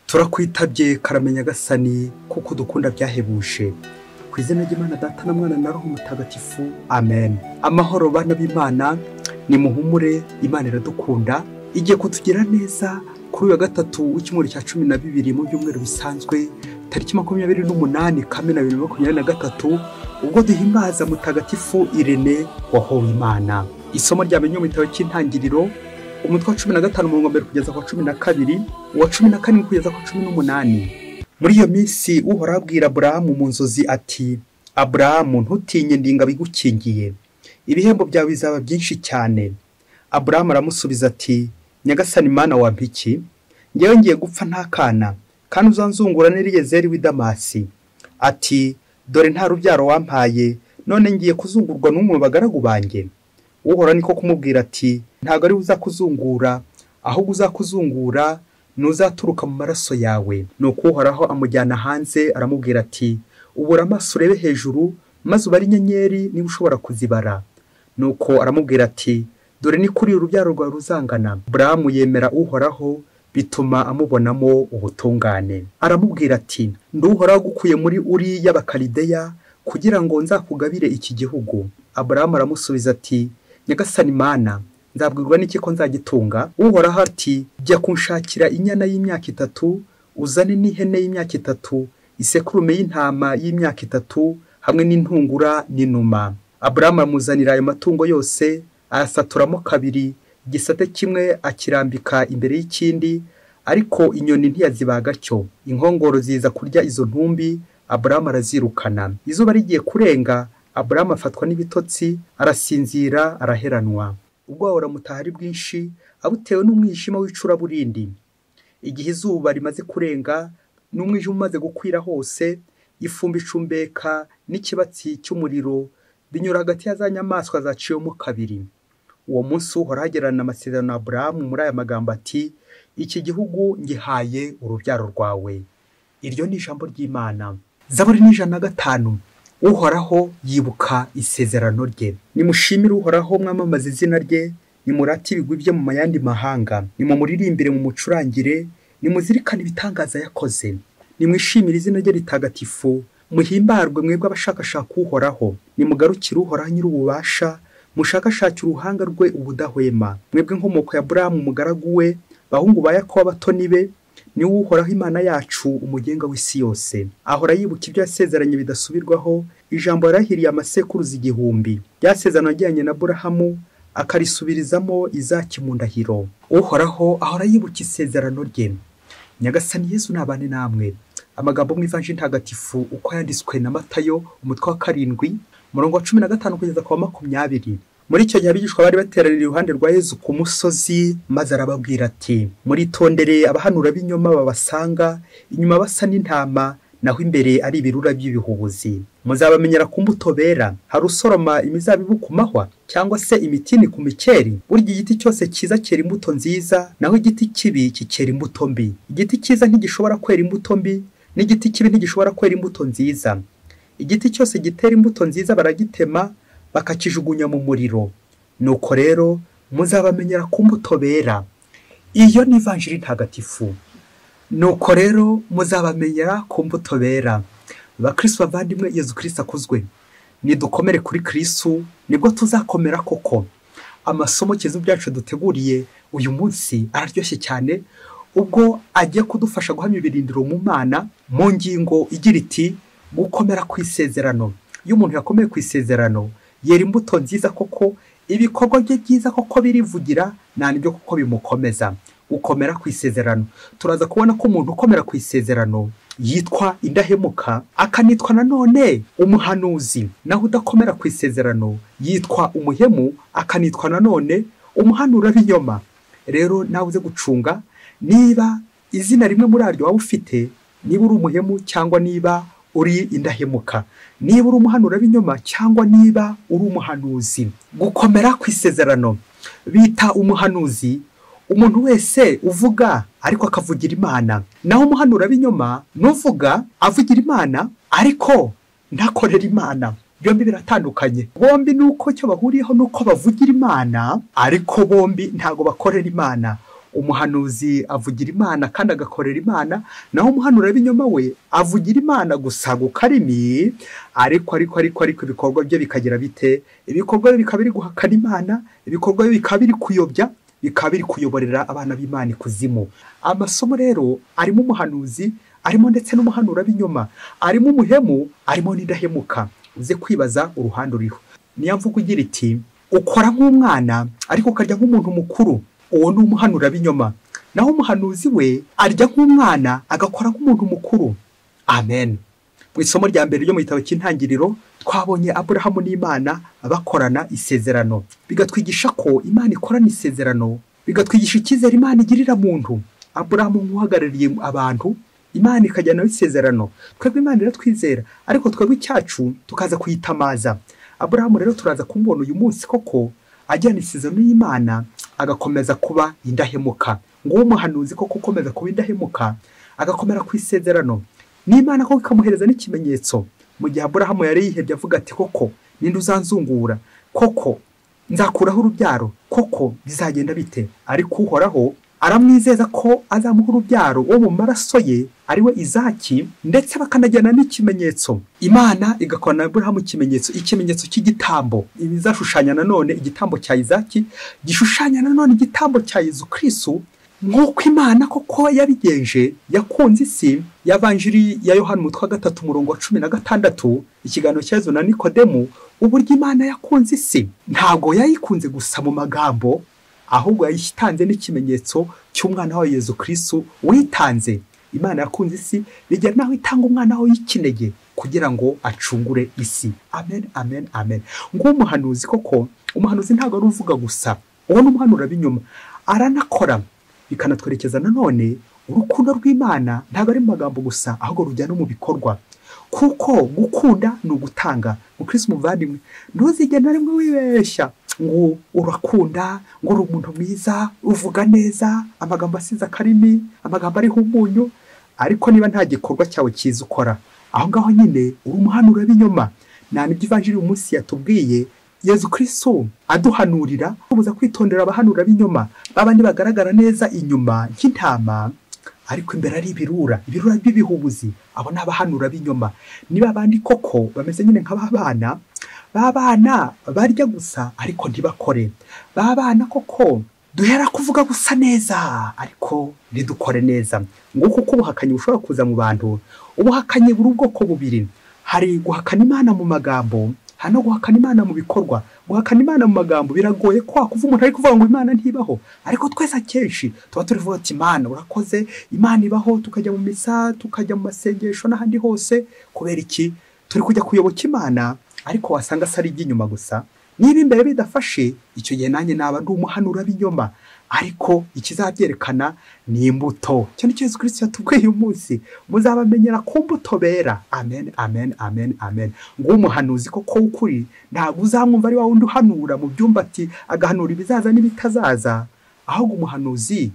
turakwitabye karamenya gasani kuko dukunda byahebuje. Ku izina ry'Imana Data na Mwana na Roho Mutagatifu, amen. Amahoro bana b'Imana, ni muhumure, Imana iradukunda, igiye kutugira neza kuri uyu wa gatatu w'icyumweru cya 12 mu byumweru bisanzwe, tariki 28 Kamena 2023, ubwo duhimbaza Mutagatifu Irene wahowe Imana. Isomo ryamenye mu gitabo cy'Intangiriro, umutwe wa 15 umurongo mbere kugeza ku 12, uwa 14 kugeza ku 18. Muri iyo minsi Uhoraho abwira Aburahamu mu nzozi ati, Aburahamu, ntutinye, ndinga bigukingiye, ibihembo byawe bizaba byinshi cyane. Aburahamu aramusubiza ati, Nyagasani Imana wampa iki? Ngewe ngiye gupfa nta kana, kandi uzanzungura n'Eliyezeri w'i Damasi. Ati, dore nta rubyaro wampaye, none ngiye kuzungurwa n'umwe mu bagaragu banjye. Uhoraho niko kumubwira ati, ntago ari uzakuzungura, ahubwo uzakuzungura nuzaturuka mu maraso yawe. Nuko Uhoraho amujyana hanze aramubwira ati, ubura amaso urebe hejuru, maze ubare inyenyeri niba ushobora kuzibara. Nuko aramubwira ati, dore ni kuri urubyaro rwawe ruzangana. Aburahamu yemera Uhoraho, bituma amubonamo ubutungane. Aramubwira ati, Uhoraho gukuye muri Uri y'Abakalideya kugira ngo nzakugabire iki gihugu. Aburahamu aramusubiza ati, Nyagasani Imana, nzabwirwa n'iki ko nzagitunga? Uhoraho ati, jya kunshakira inyana y'imyaka 3, uzane n'ihene y'imyaka 3, isekurume y'intama y'imyaka 3, hamwe n'intungura n'inuma. Aburahamu amuzanira ayo matungo yose, ayasaturamo kabiri, igisate kimwe akirambika imbere y'ikindi, ariko inyoni ntiyazibaga cyo. Inkongoro ziza kurya izo ntumbi, Aburahamu arazirukana. Izuba rigiye kurenga, Aburahamu afatwa n'ibitotsi, arasinzira, araheranwa. Ubwo buramutaha ari bwinshi, abutewe n'umwijima w'icuraburindi. Igihe izuba rimaze kurenga n'umwijima umaze gukwira hose, ifumbi icumbeka n'ikibatsi cy'umuriro binyura hagati ya za nyamaswa zaciyemo kabiri. Uwo munsi Uhoraho agirana amasezerano na Aburahamu muri aya magambo ati, iki gihugu ngihaye urubyaro rwawe. Iryo ni ijambo ry'Imana. Zaburi 105. Uhoraho yibuka isezerano rye. Nimushimire Uhoraho, mwamamaze izina rye, nimurate ibigwi bye mu mayandi mahanga, nimumuririmbire mu mucurangire, nimuzirikane ibitangaza yakoze, nimwishimire izina rye ritagatifu, muhimbarwe mwebwe abashakashaka Uhoraho, nimugarukire Uhoraho nyir'ububasha, mushakashake uruhanga rwe ubudahwema. Mwebwe nkomoko ya Aburahamu umugaragu we, bahungu ba Yakobo abatoni be, ni Uhoraho Imana yacu, umugenga w'isi yose. Ahora yibuka ibyo yasezeranye bidasubirwaho, ijambo yarahiriye amasekuruza 1000. Yasezerano ajyanye na Aburahamu, akarisubirizamo Izaki mu ndahiro. Uhoraho ahora yibuka isezerano rye. Nyagasani Yesu nabane namwe. Amagambo mu Ivanjili ntagatifu uko yanditswe na Matayo, umutwe wa 7, umurongo wa 15 kugeza ku 20. Muri icyo gihe abigishwa bari bateranira iruhande rwa Yesu ku musozi, maze arababwira ati, muritondere abahanurabinyoma babasanga inyuma basa n'intama, naho imbere ari ibirura by'ibihubuzi. Muzabamenyera ku mbuto bera. Hari usoroma imizabibu ku mahwa, cyangwa se imitini ku mikeri? Burya igiti cyose cyiza cyera imbuto nziza, naho igiti kibi kikera imbuto mbi. Igiti cyiza ntigishobora kwera imbuto mbi, n'igiti kibi ntigishobora kwera imbuto nziza. Igiti cyose gitera imbuto nziza baragitema, bakakijugunya mu muriro. Nuko rero muzabamenyera ku mbuto bera. Iyo ni Ivanjili ntagatifu. Nuko rero muzabamenyera ku mbuto bera. Bakristo bavandimwe, Yesu Kristo akuzwe. Nidukomere kuri Kristo, nibwo tuzakomera koko. Amasomo Yesu byacu duteguriye uyu munsi araryoshye cyane, ubwo agiye kudufasha guhamya ibirindiro mu Mana, mu ngingo igira iti gukomera ku isezerano. Iyo umuntu yakomeye ku isezerano, yera imbuto nziza koko, ibikorwa bye byiza koko birivugira, nta nibyo koko bimukomeza. Gukomera ku isezerano, turaza kubona ko umuntu ukomera ku isezerano yitwa indahemuka, akanitwa nanone umuhanuzi. Naho udakomera ku isezerano yitwa umuhemu, akanitwa nanone umuhanurabinyoma. Rero nawe uze gucunga niba izina rimwe muri aryo waba ufite, niba uri umuhemu cyangwa niba uri indahemuka, niba uri umuhanurabinyoma cyangwa niba uri umuhanuzi. Gukomera ku isezerano bita umuhanuzi umuntu wese uvuga ariko akavugira Imana. Naho umuhanurabinyoma nuvuga avugira Imana ariko ntakorera Imana. Byombi biratandukanye. Bombi nuko cyo bahuriyeho nuko bavugira Imana, ariko bombi ntago bakorera Imana. umuhanuzi avugira Imana kandi agakorera Imana, naho umuhanurabinyoma we avugira Imana gusa gukarimi, ariko ibikorwa bye bikagira bite? Ibikorwa bye bikaba biri guhakana Imana, ibikorwa bye bikaba biri kuyobya, bikaba biri kuyoborera abana b'Imana ikuzimu. Amasomo rero arimo umuhanuzi, arimo ndetse n'umuhanurabinyoma, arimo umuhemu, arimo n'indahemuka. Uze kwibaza uruhande uriho. Niyo mvugo igira iti ukora nk'umwana ariko ukarya nk'umuntu mukuru, uwo ni umuhanurabinyoma. Naho umuhanuzi we arya nk'umwana agakora nk'umuntu mukuru. Amen. Mu isomo rya mbere ryo mu gitabo cy'intangiriro twabonye Aburahamu n'Imana bakorana isezerano, bigatwigisha ko Imana ikorana isezerano, bigatwigisha icyizere Imana igirira muntu. Aburahamu nk'uhagarariye abantu, Imana ikajyana isezerano. Twebwe Imana iratwizera, ariko twebwe icyacu tukaza kuyitamaza. Aburahamu rero turaza kumubona uyu munsi koko ajyana isezerano y'Imana, agakomeza kuba indahemuka. Nguwo umuhanuzi koko ukomeza kuba indahemuka, agakomera ku isezerano. N'Imana koko ikamuhereza n'ikimenyetso. Mu gihe Aburahamu yari yihebye avuga ati koko ninde uzanzungura, koko nzakuraho urubyaro, koko bizagenda bite? Ariko Uhoraho aramwizeza ko azamuha urubyaro wo mu maraso ye, ariwe Izaki, ndetse bakanajyana n'ikimenyetso. Imana igakorana Aburahamu ikimenyetso cy'igitambo. Ibizashushanya nanone igitambo cya Izaki, gishushanya nanone igitambo cya Yesu Kristo. Nk'uko Imana koko yabigenje, yakunze isi. Yavanjiri ya Yohana umutwe wa 3 umurongo wa 16, ikiganiro cya Yesu na Nikodemu, uburyo Imana yakunze isi. Ntabwo yayikunze gusa mu magambo, ahubwo yayitanze n'ikimenyetso cy'umwana wa Yesu Kristo witanze. Imana yakunze isi bigera naho itanga umwana wayo y'ikinege kugira ngo acungure isi. Amen, amen, amen. Ngo umuhanuzi koko, umuhanuzi ntabwo ari uvuga gusa, uwo n'umuhanurabinyoma aranakora. Bikanatwerekeza nanone urukundo rw'Imana ntabwo ari mu magambo gusa, ahubwo rujya no mu bikorwa. Kuko gukunda ni ugutanga. Mukristo muvandimwe, ntuzigere na rimwe wibeshya ngo urakunda, ngo uri umuntu mwiza, uvuga neza, amagambo asize akarimi, amagambo ariho umunyu, ariko niba nta gikorwa cyawe cyiza ukora, aho ngaho nyine uri umuhanurabinyoma. Nibyo ivanjiri uyu munsi yatubwiye. Yesu Kristo aduhanurira kubuza kwitondera abahanurabinyoma, babandi bagaragara neza inyuma nk'intama, ariko imbere ari ibirura by'ibihubuzi. Abo ni abahanurabinyoma. Niba abandi koko bameze nyine nk'ababana, babana barya gusa ariko ntibakore. Babana koko duhera kuvuga gusa neza ariko ntidukore neza. Nguko uko ubuhakanyi bushobora kuza mu bantu. Ubuhakanyi buri ubwoko bubiri. Hari guhakana Imana mu magambo, hano guhakana Imana mu bikorwa. Guhakana Imana mu magambo biragoye ko kuva umuntu ari kuvuga ngo Imana ntibaho, ariko twese akenshi tuba turivuga ati Imana urakoze, Imana ibaho, tukajya mu misa, tukajya mu masengesho n'ahandi hose. Kubera iki? Turi kujya kuyoboka Imana, ariko wasanga sari iby'inyuma gusa. Niba imbere bidafashe, icyo gihe nanjye naba ndi umuhanurabinyoma. Ariko ikizabyerekana ni imbuto. Cyo ni Yesu Kristo yatubwiye uyu munsi, muzabamenyera ku mbuto bera. Amen, amen, amen, amen. Ngo umuhanuzi koko ukuri ntabwo uzamwumva ari wa wundi uhanura mu byumba ati agahanura ibizaza n'ibitazaza, ahubwo umuhanuzi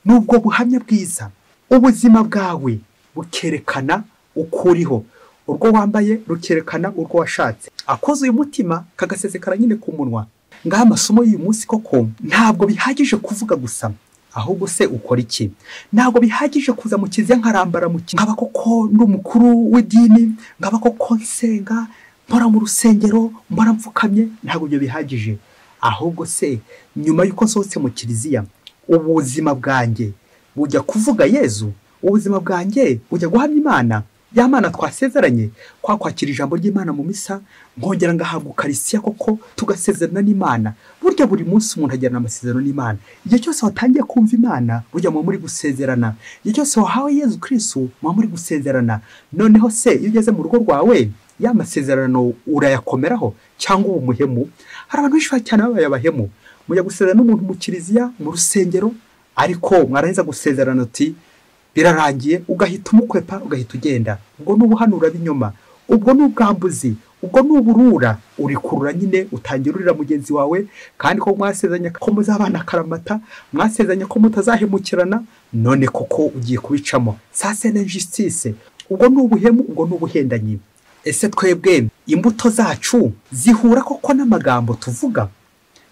nubwo buhamya bwiza, ubuzima bwawe bukerekana ukuriho, urwo wambaye rukerekana urwo washatse. Akoze uyu mutima kagasesekara nyine ku munwa. Ngaha amasomo y'uyu munsi koko ntabwo bihagije kuvuga gusa, ahubwo se ukora iki? Ntabwo bihagije kuza mu kiliziya nkarambara mu ngaba koko ndi umukuru w'idini, ngaba koko nsenga, mpora mu rusengero, mpora mfukamye. Ntabwo ibyo bihagije. Ahubwo se nyuma y'uko nsohotse mu kiliziya, ubuzima bwanjye bujya kuvuga Yezu, ubuzima bwanjye bujya guhamya Imana, ya Mana twasezeranye, kwakira ijambo ry'Imana mu misa, nkongera ngahabwa ukarisiya koko tugasezerana n'Imana. Burya buri munsi umuntu agirana amasezerano n'Imana. Igihe cyose watangiye kumva Imana, burya mu muri gusezerana. Igihe cyose wahawe Yesu Kristo, mu muri gusezerana. Noneho se iyo ugeze mu rugo rwawe, ya masezerano urayakomeraho cyangwa umuhemu? Hari abantu benshi cyane babaye abahemu. Mujya gusezerana n'umuntu mu kiliziya, mu rusengero, ariko mwarangiza gusezerana uti birarangiye, ugahita umukwepa, ugahita ugenda. Ubwo ni ubuhanurabinyoma, ubwo ni ubwambuzi, ubwo ni uburura. Urikurura nyine, utangira urira mugenzi wawe, kandi ko mwasezeranye ko muzabana akaramata, mwasezeranye ko mutazahemukirana, none koko ugiye kubicamo. Sasa ni injustice. Ubwo ni ubuhemu, ubwo ni ubuhendanyi. Ese twebwe imbuto zacu zihura koko n'amagambo tuvuga?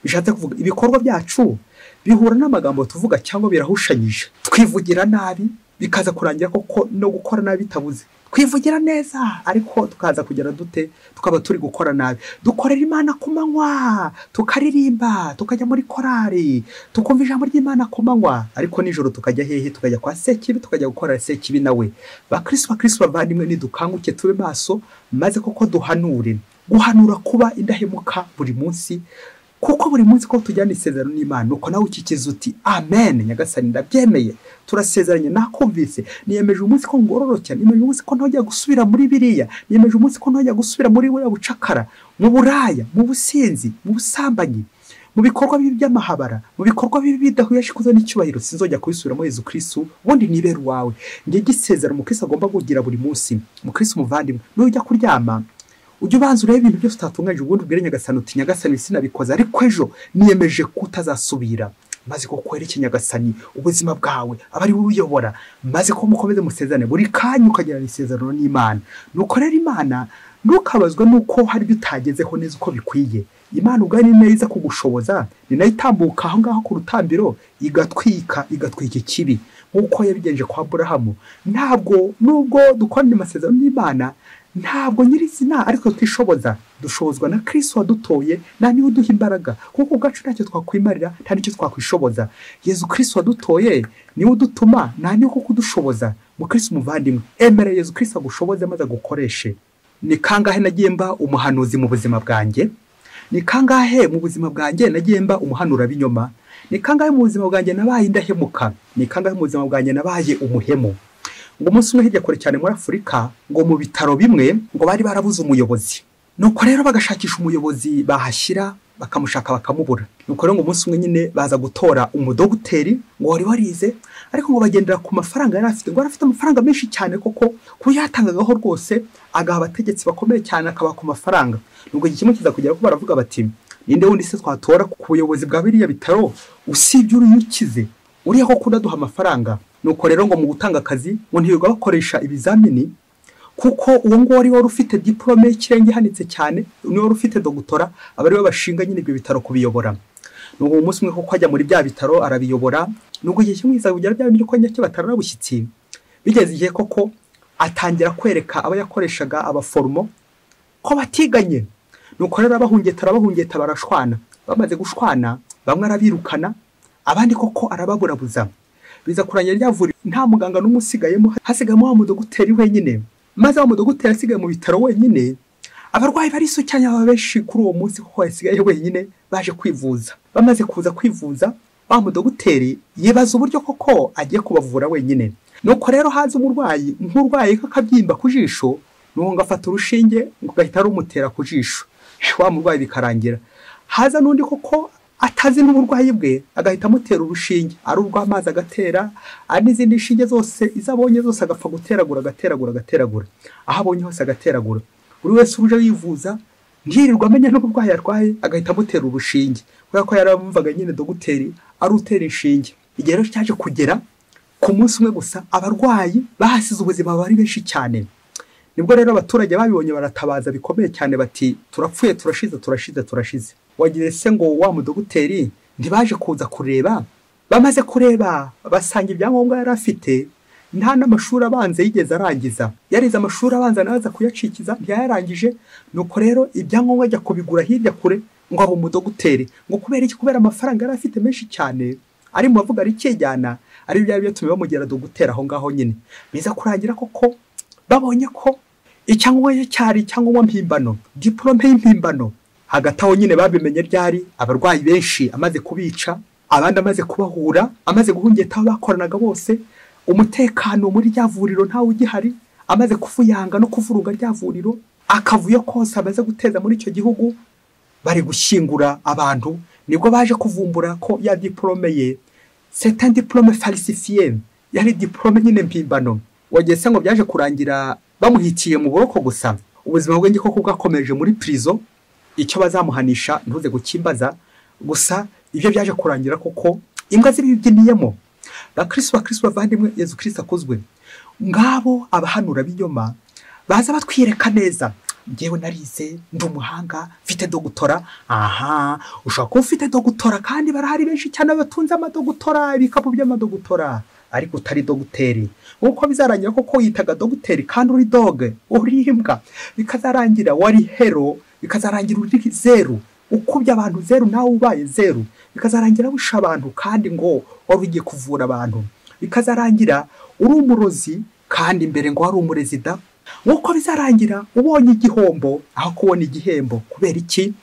Bishatse kuvuga ibikorwa byacu bihura n'amagambo tuvuga cyangwa birahushanyije. Twivugira nabi bikaza kurangira koko no gukora nabi bitabuze. Twivugira neza ariko tukaza kugera dute tukaba turi gukora nabi. Dukorera Imana ku manywa, tukaririmba, tukajya muri korari, tukumva ijambo ry'Imana ku manywa, ariko nijoro tukajya hehe? Tukajya kwa sekibi, tukajya gukora sekibi nawe. Bakristo bavandimwe, nidukanguke tube maso maze koko duhanure. Guhanura kuba indahemuka buri munsi, kuko buri munsi ko tujyana isezerano n'Imana, uko nawe ukikiza uti amen, nyagasani ndabyemeye, turasezeranye, nakumvise, niyemeje umunsi ko ngororokera, niyemeje umunsi ko ntojya gusubira muri biriya, niyemeje umunsi ko ntojya gusubira muri bucakara, mu buraya, mu businzi, mu busambanyi, mu bikorwa bibi by'amahabara, mu bikorwa bibi bidahuyesha ikuzo n'icyubahiro, sinzojya kubisubiramo. Yezu Kristo ubundi nibera uwawe. Ngiye gisezerano umukristo agomba kugira buri munsi. Umukristo muvandimwe, nujya kuryama ujye ubanza urebe ibintu byose utatunganyije, ubundi ubwire nyagasani uti nyagasani sinabikoze, ariko ejo niyemeje kutazasubira, maze ko kwereke nyagasani ubuzima bwawe abari uyobora, maze ko mukomeze musezerane buri kanya ukagirana isezerano n'Imana. Nukorera Imana, ntukabazwe nuko hari ibyo utagezeho neza uko bikwiye. Imana ubwo ni neza kugushoboza, ni nayo itambuka aho ngaho ku rutambiro igatwika ikibi, nk'uko yabigenje kwa Aburahamu. Ntabwo nubwo dukorana amasezerano n'Imana, ntabwo nyirizina ariko twishoboza, dushobozwa na Kristo wadutoye, na niwe uduha imbaraga, kuko ubwacu ntacyo twakwimarira, nta nicyo twakwishoboza. Yezu Kristo wadutoye niwe udutuma, nta niwe kuko udushoboza. Mu Kristo muvandimwe, emera Yezu Kristo agushoboze maze agukoreshe. Ni kangahe nagiye mba umuhanuzi mu buzima bwanjye? Ni kangahe mu buzima bwanjye nagiye mba umuhanurabinyoma? Ni kangahe mu buzima bwanjye nabaye indahemuka? Ni kangahe mu buzima bwanjye nabaye umuhemu? Ngo umunsi umwe hirya kure cyane muri Afurika, ngo mu bitaro bimwe ngo bari barabuze umuyobozi, nuko rero bagashakisha umuyobozi bahashyira, bakamushaka bakamubura. Nuko rero ngo umunsi umwe nyine baza gutora umudogiteri ngo wari warize, ariko ngo bagendera ku mafaranga yari afite, ngo arafite amafaranga menshi cyane koko kuyatangagaho rwose, agaha abategetsi bakomeye cyane akaba ku mafaranga. Nubwo iki kimwe kiza kugera ko baravuga bati ninde wundi se twatora ku buyobozi bwa biriya bitaro usibye uruyukize uriya ko kudaduha amafaranga. Nuko rero ngo mu gutanga akazi ngo ntibiga bakoresha ibizamini, kuko uwo ngo wari ufite diplome y'ikirenge hanitse cyane, niwe wari ufite dogtora, abari bashinga nyine ibyo bitaro kubiyobora. Nuko umunsi umwe koko ajya muri bya bitaro arabiyobora, nubwo igihe kimwe kizagera bya bintu ko nyake batarabushyitsi, bigeze igihe koko atangira kwereka aba yakoreshaga abaforomo ko batiganye. Nuko rero abahungeta barashwana, bamaze gushwana bamwe arabirukana, abandi koko arababurabuza. Biza kurangira ryavura nta muganga n'umusigayemo, hasigamo wa mudogiteri wenyine. Maze wa mudogiteri asigaye mu bitaro wenyine, abarwayi barisukanya benshi kuri uwo munsi kuko yasigaye wenyine baje kwivuza. Bamaze kuza kwivuza, wa mudogiteri yibaza uburyo koko agiye kubavura wenyine. Nuko rero haza umurwayi nk'urwaye kakabyimba ku jisho, nuko ngafata urushinge ngo gahita rumutera ku jisho, wa murwayi bikarangira. Haza n'undi koko atazi n'uburwayi bwe, agahita amutera urushinge, ari urw'amazi agatera, ari n'izindi nshinge zose izabonye zose agapfa guteragura, aho abonye hose agateragura. Buri wese uje yivuza ntirirwa amenya n'uburwayi arwaye, agahita amutera urushinge, kubera ko yaramvaga nyine dogiteri ari utera inshinge. Igihe rero cyaje kugera ku munsi umwe gusa, abarwayi bahasize ubuzima bari benshi cyane. Nibwo rero abaturage babibonye baratabaza bikomeye cyane bati turapfuye, turashize. Wagize se ngo wa mudogiteri ntibaje kuza kureba? Bamaze kureba basanga ibyangombwa yari afite nta n'amashuri abanza yigeze arangiza, yarize amashuri abanza naza kuyacikiza ntiyarangije. Nuko rero ibyangombwa ajya kubigura hirya kure ngo abo mudogiteri, ngo kubera iki? Kubera amafaranga yari afite menshi cyane, ari mu bavuga ari kijyana, ari byari byatumye bamugera dogiteri aho ngaho nyine. Biza kurangira koko babonye ko icyangombwa cyari icyangombwa mpimbano, diplome y'impimbano. Hagati aho nyine babimenye ryari abarwayi benshi amaze kubica, abandi amaze kubahura, amaze guhungeta aho bakoranaga bose, umutekano muri rya vuriro ntawe ugihari, amaze kuvuyanga no kuvuruga rya vuriro, akavuyo kose amaze guteza muri icyo gihugu, bari gushyingura abantu. Nibwo baje kuvumbura ko ya diplome ye c'est un diplôme falsifié, yari diplome nyine mpimbano. Wageze ngo byaje kurangira bamuhitiye mu buroko gusa, ubuzima bwe koko bwakomeje muri prison. Icyo bazamuhanisha ntuze gukimbaza gusa, ibyo byaje kurangira koko imbwa z'ibibyiniyemo. Bakristo bavandimwe, Yezu Kristo akozwe. Ngabo abahanurabinyoma baza batwireka neza, ngewe narize ndi umuhanga mfite dogutora. Aha, ushobora kuba ufite dogutora kandi barahari benshi cyane batunze amadogutora, ibikapu by'amadogutora, ariko utari doguteri. Uko bizarangira koko yitaga doguteri kandi uri doge, uri imbwa, bikazarangira wari hero, bikazarangira uri zeru, ukubye abantu zeru nawe ubaye zeru, bikazarangira wisha abantu kandi ngo wari ugiye kuvura abantu, bikazarangira uri umurozi kandi imbere ngo wari umurezida. Nk'uko bizarangira ubonye igihombo aho kubona igihembo. Kubera iki?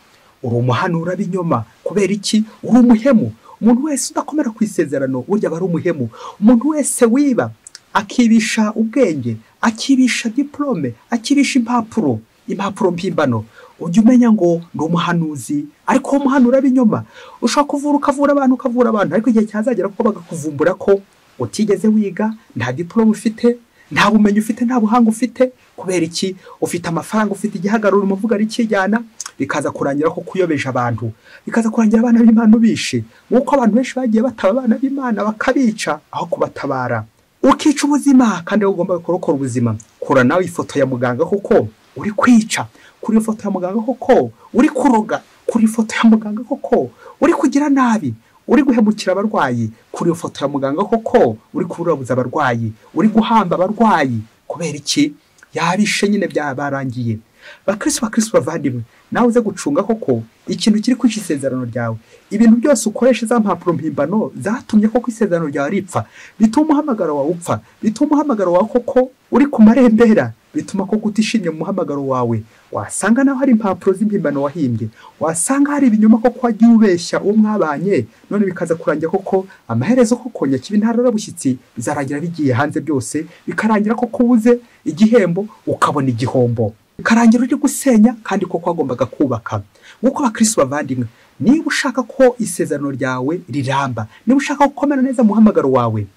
Uri umuhanurabinyoma. Kubera iki? Uri umuhemu. Umuntu wese udakomera ku isezerano burya aba ari umuhemu. Umuntu wese wiba akibisha ubwenge, akibisha diplome, akibisha impapuro mpimbano, ujya umenya ngo ndi umuhanuzi. Ariko uwo muhanurabinyoma ushobora ukavura abantu, ariko igihe cyazagera ko bagakuvumbura ko utigeze wiga, nta diplome ufite, nta bumenyi ufite, nta buhanga ufite. Kubera iki? Ufite amafaranga, ufite igihagararo, umuvuga ari kijyana, bikaza kurangira ko kuyobeje abantu, bikaza kurangira abana b'Imana bishe. Nk'uko abantu benshi bagiye bataba abana b'Imana bakabica aho kubatabara, ukica ubuzima kandi ugomba kurokora ubuzima. Kura nawe ifoto ya muganga koko uri kwica, kuri ifoto ya muganga koko uri kuroga, kuri ifoto ya muganga koko uri kugira nabi, uri guhemukira abarwayi, kuri ifoto ya muganga koko uri kuburabuza abarwayi, uri guhamba abarwayi. Kubera iki? Yabishe nyine byabarangiye. Bakristo bavandimwe, nawe uze gucunga koko ikintu kiri kwica isezerano ryawe. Ibintu byose ukoresha za mpapuro mpimbano zatumye koko isezerano ryawe ripfa, bituma umuhamagaro wawe upfa, bituma umuhamagaro wawe koko uri ku marembera, bituma koko utishimye mu muhamagaro wawe. Wasanga naho hari impapuro z'impimbano wahimbye, wasanga hari ibinyoma koko wagiye ubeshya uwo mwabanye, none bikaza kurangira koko amaherezo koko nyakibi ntararabushyitsi bizarangira bigiye hanze byose, bikarangira koko ubuze igihembo ukabona igihombo, bikarangira uri gusenya kandi koko wagombaga kubaka. Nk'uko abakristo bavandimwe, niba ushaka ko isezerano ryawe riramba, niba ushaka gukomera neza mu muhamagaro wawe,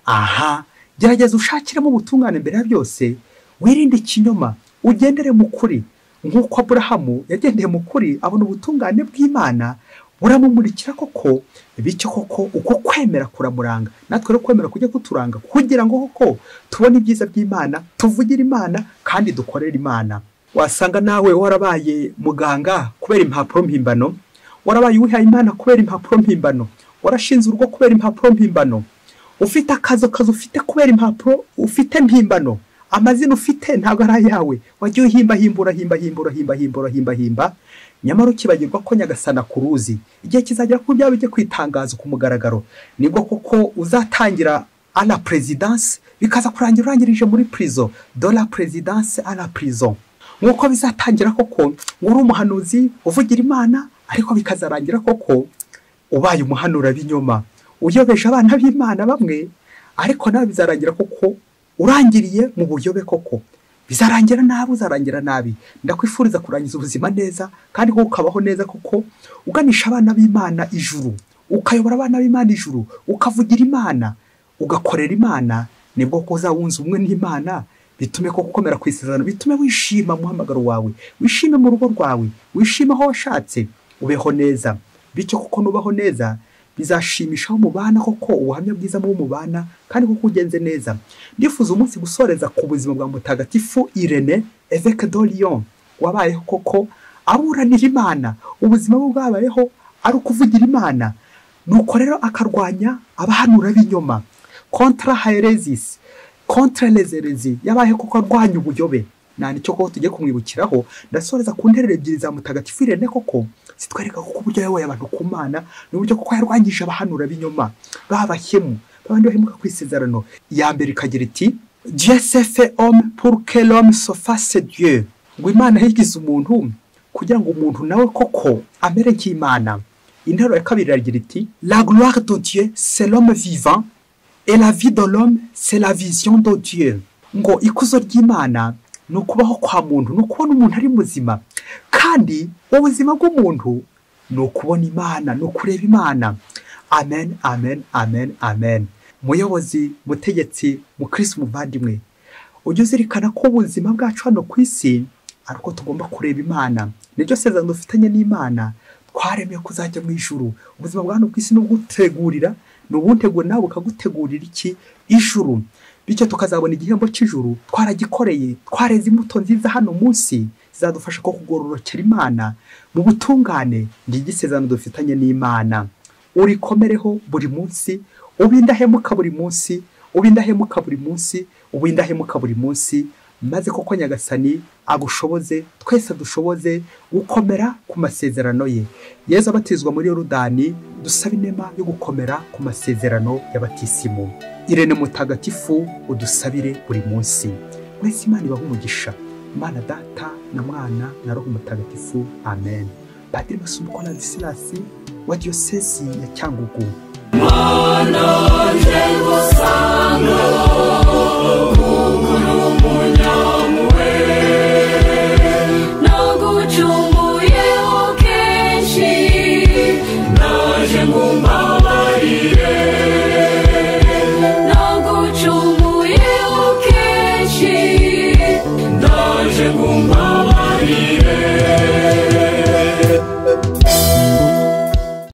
aha, gerageza ushakiremo ubutungane mbere ya byose, wirinde ikinyoma, ugendere mu kuri. Nk'uko Aburahamu yagendeye mu kuri abona ubutungane bw'Imana buramumurikira koko, bityo koko uko kwemera kuramuranga. Natwe rero kwemera kujya kuturanga kugira ngo koko tubone ibyiza by'Imana, tuvugire Imana kandi dukorere Imana. Wasanga nawe warabaye muganga kubera impapuro mpimbano, warabaye uwihaye Imana kubera impapuro mpimbano, warashinze urugo kubera impapuro mpimbano, ufite akazi ufite kubera impapuro ufite mpimbano, amazina ufite ntabwo ari ayawe, wagiye uhimba, nyamara ukibagirwa ko Nyagasana kuruzi. Igihe kizagera ku byawe bijye kwitangaza ku mugaragaro, nibwo koko uzatangira à la présidence, bikaza kurangira urangirije muri prison, de la présidence à la prison. Nk'uko bizatangira koko ngo uri umuhanuzi uvugira Imana, ariko bikazarangira koko ubaye umuhanurabinyoma, uyobeje abana b'Imana bamwe, ariko nawe bizarangira koko urangiriye mu buyobe koko, bizarangira nabi, uzarangira nabi. Ndakwifuriza kurangiza ubuzima neza kandi ko ukabaho neza koko, uganisha abana b'Imana ijuru, ukayobora abana b'Imana ijuru, ukavugira Imana, ugakorera Imana. Nibwo ko uzawunza umwe n'Imana, bitume ko gukomera ku isezerano, bitume wishima mu muhamagaro wawe, wishime mu rugo rwawe, wishime aho washatse, ubeho neza. Bityo kuko nubaho neza bizashimishaho mubana koko ubuhamya bwiza mu mubana kandi kuko ugenze neza. Ndifuza umunsi gusoreza ku buzima bwa mutagatifu Irene Évêque de Lyon, wabayeho koko aburanira Imana, ubuzima bwe bwabayeho ari ukuvugira Imana, nuko rero akarwanya abahanurabinyoma, contre hérésie, contre les hérésies. Yabaye koko arwanya ubuyobe. Nicyo koko tugiye kumwibukiraho. Ndasoreza ku nterero ebyiri za mutagatifu Irene koko zitwereka koko uburyo yayoboye abantu ku Mana, n'uburyo koko yarwanyije abahanurabinyoma babahemu, babandi bahemuka ku isezerano. Ya mbere ikagira iti Dieu s'est fait homme pour que l'homme se fasse Dieu, ngo Imana yigize umuntu kugira ngo umuntu nawe koko amere nk'Imana. Interuro ya kabiri iragira iti la gloire de Dieu c'est l'homme vivant et la vie de l'homme c'est la vision de Dieu, ngo ikuzo ry'Imana no kubaho kwa muntu, no kubona umuntu ari muzima, kandi ubuzima bw'umuntu no kubona Imana, no kureba Imana. Amen, amen, amen, amen. Muyobozi, mutegetsi, mukristo muvandimwe, ujye uzirikana ko ubuzima bwacu hano ku isi ariko tugomba kureba Imana. Niryo sezerano dufitanye n'Imana, twaremeye kuzajya mu ijuru. Ubuzima bwa hano ku isi n'ugutegurira, n'ubuntegura nawe ukagutegurira iki? Ijuru. Bityo tukazabona igihembo cy'ijuru twaragikoreye, twareze imbuto nziza hano munsi, zizadufasha ko kugororokera Imana mu butungane n'igisezerano dufitanye n'Imana. Urikomereho buri munsi, ubindahemuka buri munsi, ubindahemuka buri munsi, ubindahemuka buri munsi, maze koko Nyagasani agushoboze, twese dushoboze gukomera ku masezerano ye. Yesu abatizwa muri Yorodani, dusaba inema yo gukomera ku masezerano y'abatisimu. Irene Mutagatifu udusabire buri munsi. Mwese Imana ibahe umugisha. Imana Data na Mwana na Roho Mutagatifu. Amen. Padiri Masumbuko Ladislas wa Diyosezi ya Cyangugu.